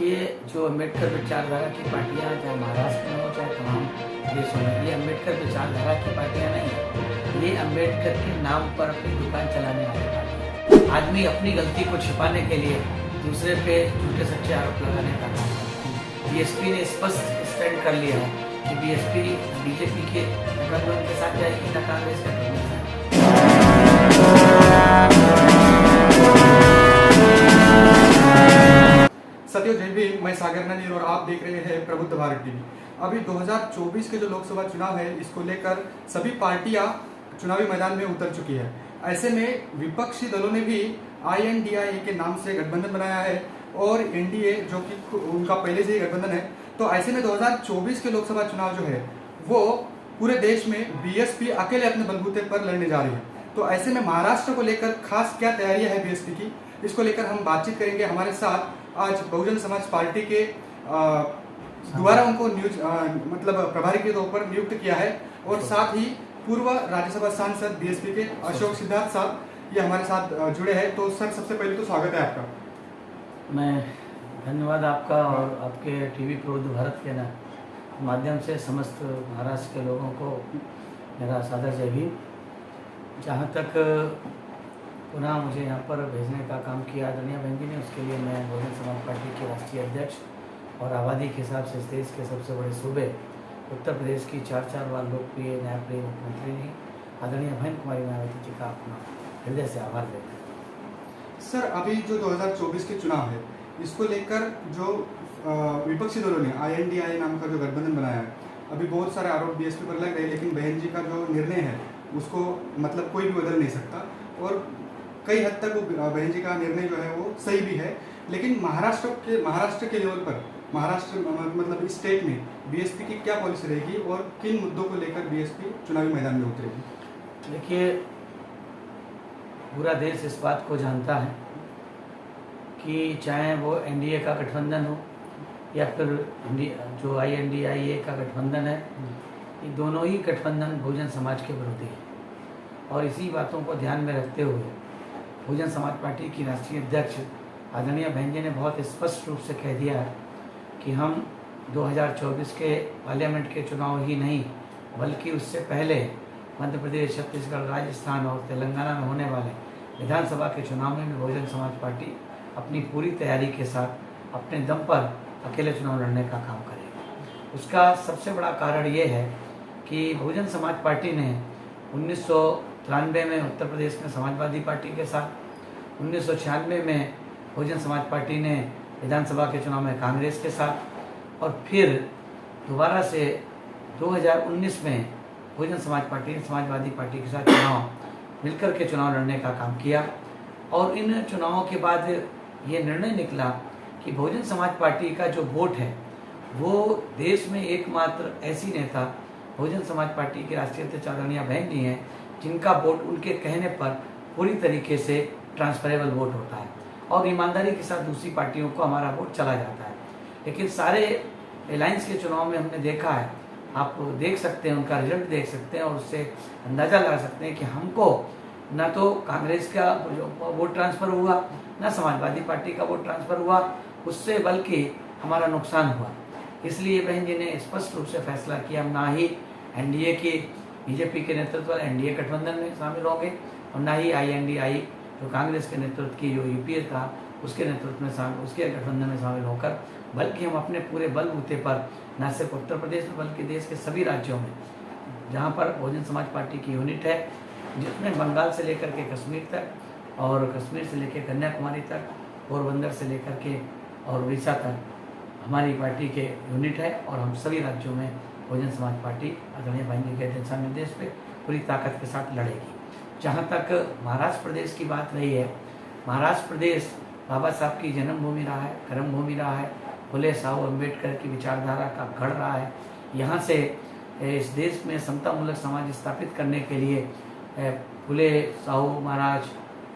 ये जो अम्बेडकर विचारधारा की पार्टियां चाहे महाराष्ट्र में हो चाहे तमाम देशों में, ये अम्बेडकर विचारधारा की पार्टियां नहीं है। ये अम्बेडकर के नाम पर अपनी दुकान चलाने वाली पार्टियां। आदमी अपनी गलती को छिपाने के लिए दूसरे पे झूठे सच्चे आरोप लगाने का काम करता है। बीएसपी ने स्पष्ट स्टैंड कर लिया है कि बीएसपी बीजेपी के गठबंधन के साथ जाएगी ना कांग्रेस के गठबंधन के साथ। सत्यो जय भीम। मैं सागर ननीर और आप देख रहे हैं प्रबुद्ध भारत टीवी। अभी 2024 के जो लोकसभा चुनाव है, इसको लेकर सभी पार्टियां चुनावी मैदान में उतर चुकी है। ऐसे में विपक्षी दलों ने भी INDIA के नाम से गठबंधन बनाया है और एनडीए जो कि उनका पहले से ही गठबंधन है। तो ऐसे में 2024 के लोकसभा चुनाव जो है वो पूरे देश में बीएसपी अकेले अपने बलबूते पर लड़ने जा रही है। तो ऐसे में महाराष्ट्र को लेकर खास क्या तैयारियां है बीएसपी की, इसको लेकर हम बातचीत करेंगे। हमारे साथ आज बहुजन समाज पार्टी के दोबारा उनको मतलब प्रभारी के तौर पर नियुक्त किया है और साथ ही पूर्व राज्यसभा सांसद बीएसपी के अशोक सिद्धार्थ साहब ये हमारे साथ जुड़े हैं। तो सर, सबसे पहले तो स्वागत है आपका। मैं धन्यवाद आपका और आपके टीवी प्रबुद्ध भारत के माध्यम से समस्त महाराष्ट्र के लोगों को मेरा सादर जय भीम। जहाँ तक पुनः मुझे यहाँ पर भेजने का काम किया आदरणीय बहन जी ने, उसके लिए मैं बहुजन समाज पार्टी के राष्ट्रीय अध्यक्ष और आबादी के हिसाब से इस देश के सबसे बड़े सूबे उत्तर प्रदेश की 4 बार लोकप्रिय न्यायप्रिय मुख्यमंत्री ने आदरणीय बहन कुमारी मायावती जी का अपना हृदय से आभार देते हैं। सर, अभी जो 2024 के चुनाव है, इसको लेकर जो विपक्षी दलों ने INDIA नाम का जो गठबंधन बनाया है, अभी बहुत सारे आरोप बीएसपी पर लग रहे हैं, लेकिन बहन जी का जो निर्णय है उसको मतलब कोई भी बदल नहीं सकता और कई हद तक वो बहन जी का निर्णय जो है वो सही भी है। लेकिन महाराष्ट्र के लेवल पर, महाराष्ट्र मतलब इस स्टेट में बीएसपी की क्या पॉलिसी रहेगी और किन मुद्दों को लेकर बीएसपी चुनावी मैदान में उतरेगी? देखिए, पूरा देश इस बात को जानता है कि चाहे वो एनडीए का गठबंधन हो या फिर जो INDIA का गठबंधन है, ये दोनों ही गठबंधन बहुजन समाज के विरोधी है। और इसी बातों को ध्यान में रखते हुए बहुजन समाज पार्टी की राष्ट्रीय अध्यक्ष आदरणीय बहन जी ने बहुत स्पष्ट रूप से कह दिया है कि हम 2024 के पार्लियामेंट के चुनाव ही नहीं बल्कि उससे पहले मध्य प्रदेश, छत्तीसगढ़, राजस्थान और तेलंगाना में होने वाले विधानसभा के चुनाव में भी बहुजन समाज पार्टी अपनी पूरी तैयारी के साथ अपने दम पर अकेले चुनाव लड़ने का काम करेगी। उसका सबसे बड़ा कारण ये है कि बहुजन समाज पार्टी ने 1993 में उत्तर प्रदेश में समाजवादी पार्टी के साथ, 1996 में बहुजन समाज पार्टी ने विधानसभा के चुनाव में कांग्रेस के साथ और फिर दोबारा से 2019 में बहुजन समाज पार्टी ने समाजवादी पार्टी के साथ चुनाव मिलकर के चुनाव लड़ने का काम किया। और इन चुनावों के बाद ये निर्णय निकला कि बहुजन समाज पार्टी का जो वोट है वो देश में एकमात्र ऐसी नेता बहुजन समाज पार्टी के राष्ट्रीय अध्यक्ष आदरणीय बहन जी हैं जिनका वोट उनके कहने पर पूरी तरीके से ट्रांसफरेबल वोट होता है और ईमानदारी के साथ दूसरी पार्टियों को हमारा वोट चला जाता है। लेकिन सारे अलायंस के चुनाव में हमने देखा है, आप देख सकते हैं, उनका रिजल्ट देख सकते हैं और उससे अंदाज़ा लगा सकते हैं कि हमको न तो कांग्रेस का वोट ट्रांसफ़र हुआ, न समाजवादी पार्टी का वोट ट्रांसफ़र हुआ, उससे बल्कि हमारा नुकसान हुआ। इसलिए बहन जी ने स्पष्ट रूप से फैसला किया, हम ना ही एनडीए की बीजेपी के नेतृत्व वाले एनडीए गठबंधन में शामिल होंगे और ना ही INDIA जो कांग्रेस के नेतृत्व की जो यूपीए था उसके नेतृत्व में उसके गठबंधन में शामिल होकर, बल्कि हम अपने पूरे बलबूते पर न सिर्फ उत्तर प्रदेश में बल्कि देश के सभी राज्यों में जहाँ पर बहुजन समाज पार्टी की यूनिट है, जिसमें बंगाल से लेकर के कश्मीर तक और कश्मीर से लेकर कन्याकुमारी तक, पोरबंदर से लेकर के और उड़ीसा तक हमारी पार्टी के यूनिट है और हम सभी राज्यों में बहुजन समाज पार्टी आदरणीय बहन जी के दिशा निर्देश पे पूरी ताकत के साथ लड़ेगी। जहाँ तक महाराष्ट्र प्रदेश की बात रही है, महाराष्ट्र प्रदेश बाबा साहब की जन्मभूमि रहा है, कर्मभूमि रहा है, फुले साहू अम्बेडकर की विचारधारा का गढ़ रहा है। यहाँ से इस देश में समतामूलक समाज स्थापित करने के लिए फुले साहू महाराज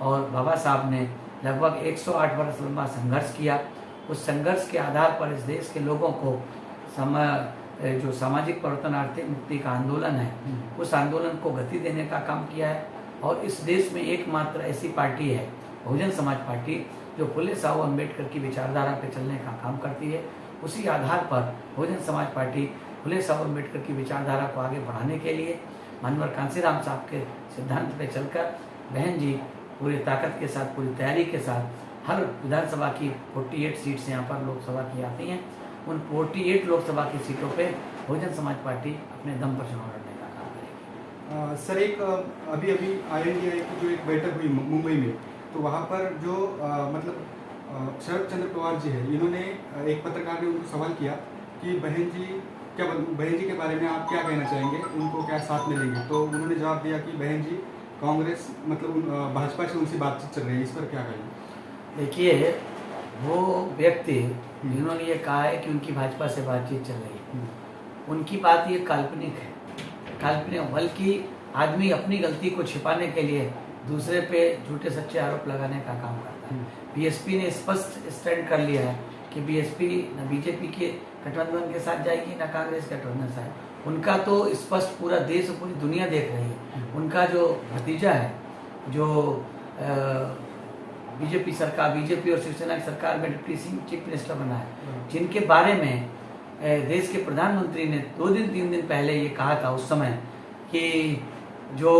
और बाबा साहब ने लगभग 108 वर्ष लंबा संघर्ष किया। उस संघर्ष के आधार पर इस देश के लोगों को जो सामाजिक परिवर्तन, आर्थिक मुक्ति का आंदोलन है, उस आंदोलन को गति देने का काम किया है। और इस देश में एकमात्र ऐसी पार्टी है बहुजन समाज पार्टी जो फुले साहू अम्बेडकर की विचारधारा पे चलने का काम करती है। उसी आधार पर बहुजन समाज पार्टी फुले साहू अम्बेडकर की विचारधारा को आगे बढ़ाने के लिए मानवर कांसीराम साहब के सिद्धांत पे चलकर बहन जी पूरी ताकत के साथ, पूरी तैयारी के साथ हर विधानसभा की 48 सीट्स यहाँ पर लोकसभा की आती हैं। उन 48 लोकसभा की सीटों पे बहुजन समाज पार्टी अपने दम पर चुनाव लड़ने का काम करेगी। सर, एक अभी अभी INDI की जो एक बैठक हुई मुंबई में, तो वहाँ पर जो शरद चंद्र पवार जी है, इन्होंने एक पत्रकार ने उनको सवाल किया कि बहन जी के बारे में आप क्या कहना चाहेंगे, उनको क्या साथ में लेंगे। तो उन्होंने जवाब दिया कि बहन जी कांग्रेस भाजपा से उनसे बातचीत चल रही है, इस पर क्या कहेंगे। देखिए, वो व्यक्ति जिन्होंने ये कहा है कि उनकी भाजपा से बातचीत चल रही है, उनकी बात ये काल्पनिक है, बल्कि आदमी अपनी गलती को छिपाने के लिए दूसरे पे झूठे सच्चे आरोप लगाने का काम करता है। बीएसपी ने स्पष्ट स्टैंड कर लिया है कि बीएसपी न बीजेपी के गठबंधन के साथ जाएगी, न कांग्रेस गठबंधन के साथ। उनका तो स्पष्ट पूरा देश और पूरी दुनिया देख रही है। उनका जो भतीजा है, जो बीजेपी और शिवसेना की सरकार में डिप्टी चीफ मिनिस्टर बना है, जिनके बारे में देश के प्रधानमंत्री ने 2-3 दिन पहले ये कहा था उस समय कि जो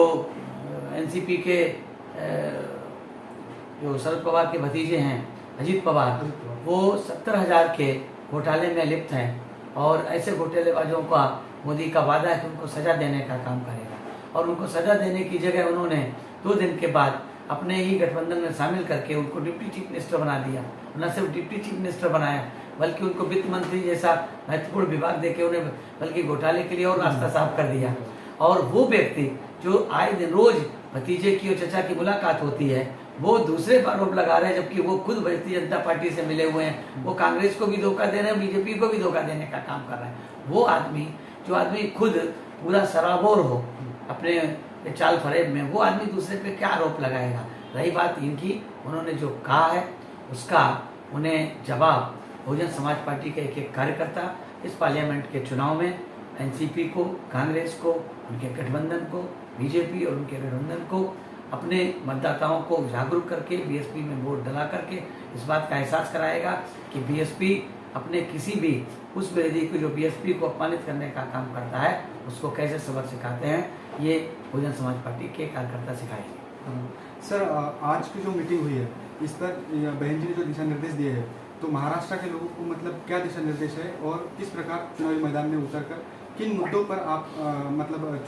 एनसीपी के जो शरद पवार के भतीजे हैं अजीत पवार, वो 70,000 के घोटाले में लिप्त हैं और ऐसे घोटालेबाजों का मोदी का वादा है कि उनको सजा देने का काम करेगा। और उनको सजा देने की जगह उन्होंने 2 दिन के बाद अपने ही गठबंधन में शामिल करके उनको डिप्टी चीफ मिनिस्टर बना दिया। न सिर्फ डिप्टी चीफ मिनिस्टर बनाया, बल्कि उनको वित्त मंत्री जैसा महत्वपूर्ण विभाग देके उन्हें बल्कि घोटाले के लिए और रास्ता साफ कर दिया। और वो व्यक्ति जो आए दिन रोज भतीजे की और चचा की मुलाकात होती है, वो दूसरे पर आरोप लगा रहे हैं, जबकि वो खुद भारतीय जनता पार्टी से मिले हुए हैं। वो कांग्रेस को भी धोखा दे रहे हैं, बीजेपी को भी धोखा देने का काम कर रहे हैं। वो आदमी खुद पूरा सराबोर हो अपने चाल फरेब में, वो आदमी दूसरे पे क्या आरोप लगाएगा। रही बात इनकी, उन्होंने जो कहा है उसका उन्हें जवाब बहुजन समाज पार्टी के एक कार्यकर्ता इस पार्लियामेंट के चुनाव में एनसीपी को, कांग्रेस को, उनके गठबंधन को, बीजेपी और उनके गठबंधन को अपने मतदाताओं को जागरूक करके बीएसपी में वोट डला करके इस बात का एहसास कराएगा कि बीएसपी अपने किसी भी उस विरोधी को जो बीएसपी को अपमानित करने का काम करता है उसको कैसे सबक सिखाते हैं, ये बहुजन समाज पार्टी के कार्यकर्ता सिखाएंगे। सर, आज की जो मीटिंग हुई है इस पर बहन जी ने जो दिशा निर्देश दिए हैं, तो महाराष्ट्र के लोगों को क्या दिशा निर्देश है और किस प्रकार चुनावी मैदान में उतरकर किन मुद्दों पर आप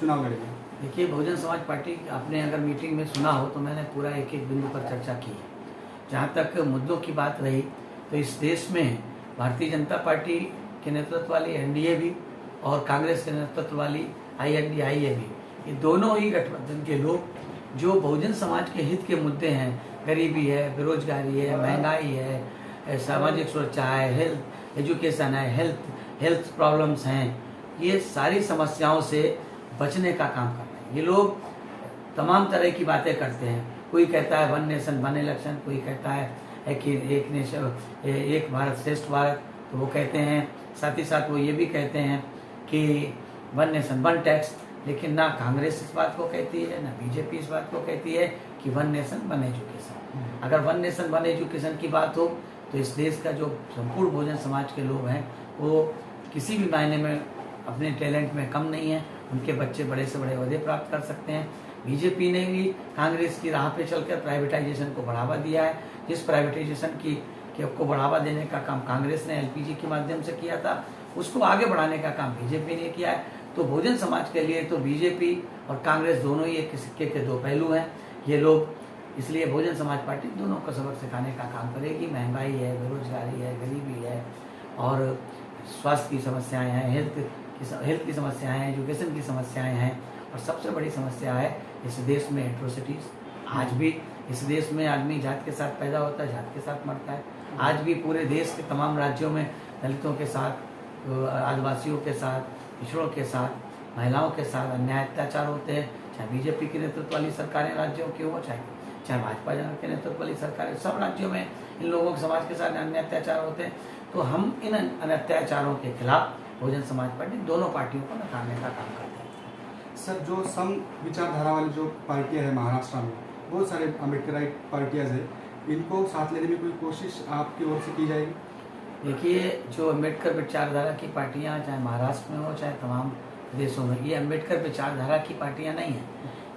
चुनाव लड़ेंगे। देखिए, बहुजन समाज पार्टी, आपने अगर मीटिंग में सुना हो तो मैंने पूरा एक बिंदु पर चर्चा की है। जहाँ तक मुद्दों की बात रही तो इस देश में भारतीय जनता पार्टी के नेतृत्व वाली एनडीए भी और कांग्रेस के नेतृत्व वाली INDIA भी, ये दोनों ही गठबंधन के लोग जो बहुजन समाज के हित के मुद्दे हैं, गरीबी है, बेरोजगारी है, महंगाई है, सामाजिक सुरक्षा है, हेल्थ एजुकेशन है, हेल्थ प्रॉब्लम्स हैं, ये सारी समस्याओं से बचने का काम कर रहे हैं। ये लोग तमाम तरह की बातें करते हैं। कोई कहता है 1 नेशन 1 इलेक्शन, कोई कहता है कि एक भारत श्रेष्ठ भारत, तो वो कहते हैं, साथ ही साथ वो ये भी कहते हैं कि 1 नेशन 1 टैक्स। लेकिन ना कांग्रेस इस बात को कहती है, ना बीजेपी इस बात को कहती है कि 1 नेशन 1 एजुकेशन। अगर 1 नेशन 1 एजुकेशन की बात हो तो इस देश का जो संपूर्ण बहुजन समाज के लोग हैं वो किसी भी मायने में अपने टैलेंट में कम नहीं है। उनके बच्चे बड़े से बड़े ओहदे प्राप्त कर सकते हैं। बीजेपी ने भी कांग्रेस की राह पे चलकर प्राइवेटाइजेशन को बढ़ावा दिया है। जिस प्राइवेटाइजेशन को बढ़ावा देने का काम कांग्रेस ने LPG के माध्यम से किया था, उसको आगे बढ़ाने का काम बीजेपी ने किया है। तो बहुजन समाज के लिए तो बीजेपी और कांग्रेस दोनों ही एक सिक्के के 2 पहलू हैं। ये लोग, इसलिए बहुजन समाज पार्टी दोनों को सबक सिखाने का काम करेगी। महंगाई है, बेरोजगारी है, गरीबी है और स्वास्थ्य की समस्याएं हैं, हेल्थ की समस्याएं हैं, एजुकेशन की समस्याएं हैं और सबसे बड़ी समस्या है इस देश में एट्रोसिटीज़। आज भी इस देश में आदमी जात के साथ पैदा होता है, जात के साथ मरता है। आज भी पूरे देश के तमाम राज्यों में दलितों के साथ, आदिवासियों के साथ, पिछड़ों के साथ, महिलाओं के साथ अन्याय अत्याचार होते हैं। चाहे बीजेपी की नेतृत्व वाली सरकारें राज्यों की हो, चाहे भाजपा के नेतृत्व वाली सरकारें, सब राज्यों में इन लोगों के समाज के साथ अन्याय अत्याचार होते हैं। तो हम इन अत्याचारों के खिलाफ बहुजन समाज पार्टी दोनों पार्टियों को नकारने का काम करते हैं। सर, जो सम विचारधारा वाली जो पार्टियां हैं महाराष्ट्र में, बहुत सारे अम्बेडकराइट पार्टियां हैं, इनको साथ लेने में कोई कोशिश आपकी ओर से की जाएगी? देखिए, जो अम्बेडकर विचारधारा की पार्टियां चाहे महाराष्ट्र में हो चाहे तमाम प्रदेशों में, ये अम्बेडकर विचारधारा की पार्टियां नहीं हैं।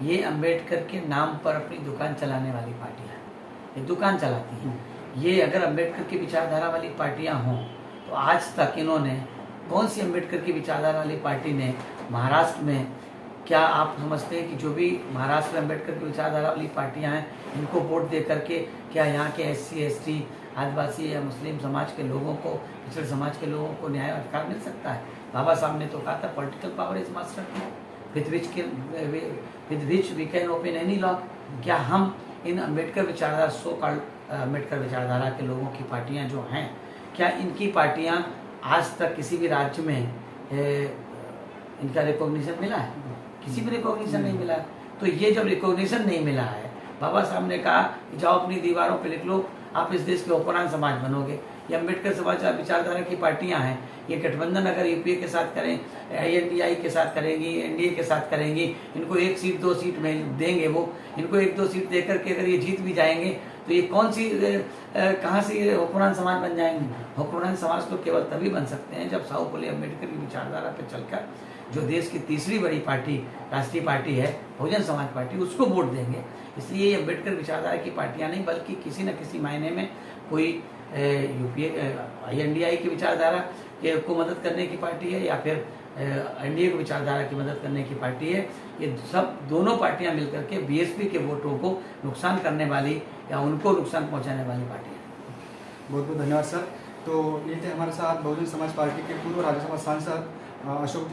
ये अम्बेडकर के नाम पर अपनी दुकान चलाने वाली पार्टियां हैं। ये दुकान चलाती हैं। ये अगर अम्बेडकर की विचारधारा वाली पार्टियां हों तो आज तक इन्होंने कौन सी अम्बेडकर की विचारधारा वाली पार्टी ने महाराष्ट्र में, क्या आप समझते हैं कि जो भी महाराष्ट्र में अम्बेडकर की विचारधारा वाली पार्टियां हैं इनको वोट दे करके क्या यहाँ के SC ST आदिवासी या मुस्लिम समाज के लोगों को, पिछड़े समाज के लोगों को न्याय और अधिकार मिल सकता है? बाबा साहब ने तो कहा था political power is master key, with which we can open any lock. क्या हम इन अम्बेडकर विचारधारा, सो कॉल्ड अम्बेडकर विचारधारा के लोगों की पार्टियां जो हैं, क्या इनकी पार्टियां आज तक किसी भी राज्य में इनका रिकॉग्निशन मिला है? किसी भी रिकॉग्निशन नहीं मिला है। तो ये जब रिकॉग्निशन नहीं मिला है, बाबा साहब ने कहा कि जाओ अपनी दीवारों पे लिख लो, आप इस देश के हुक्मरान समाज बनोगे। ये अम्बेडकर समाज विचारधारा की पार्टियां हैं। ये गठबंधन अगर UPA के साथ करें, INDI के साथ करेंगी, NDA के साथ करेंगी, इनको 1 सीट 2 सीट में देंगे, वो इनको 1-2 सीट देकर के अगर ये जीत भी जाएंगे तो ये कौन सी कहाँ से ये हुक्मरान समाज बन जाएंगे? हुक्मरान समाज तो केवल तभी बन सकते हैं जब साहू फुले अम्बेडकर की विचारधारा पर चलकर जो देश की तीसरी बड़ी पार्टी, राष्ट्रीय पार्टी है बहुजन समाज पार्टी, उसको वोट देंगे। इसलिए ये अम्बेडकर विचारधारा की पार्टियां नहीं, बल्कि किसी न किसी मायने में कोई UPA INDI की विचारधारा को मदद करने की पार्टी है या फिर NDA की विचारधारा की मदद करने की पार्टी है। ये सब दोनों पार्टियां मिलकर के BSP के वोटों को नुकसान करने वाली या उनको नुकसान पहुंचाने वाली पार्टी है। बहुत बहुत धन्यवाद सर। तो ये थे हमारे साथ बहुजन समाज पार्टी के पूर्व राज्यसभा सांसद अशोक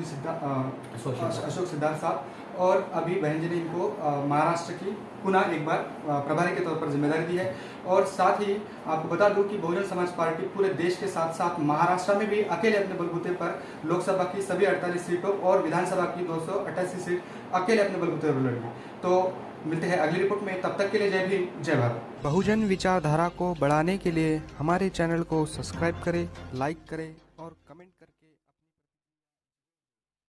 सिद्धार्थ साहब, और अभी बहन जी ने इनको महाराष्ट्र की पुनः एक बार प्रभारी के तौर पर जिम्मेदारी दी है। और साथ ही आपको बता दूं कि बहुजन समाज पार्टी पूरे देश के साथ साथ महाराष्ट्र में भी अकेले अपने बलबूते पर लोकसभा की सभी 48 सीटों और विधानसभा की 288 सीट अकेले अपने बलबूते पर लड़ेगी। तो मिलते हैं अगली रिपोर्ट में, तब तक के लिए जय भीम, जय भारत। बहुजन विचारधारा को बढ़ाने के लिए हमारे चैनल को सब्सक्राइब करें, लाइक करें और कमेंट करके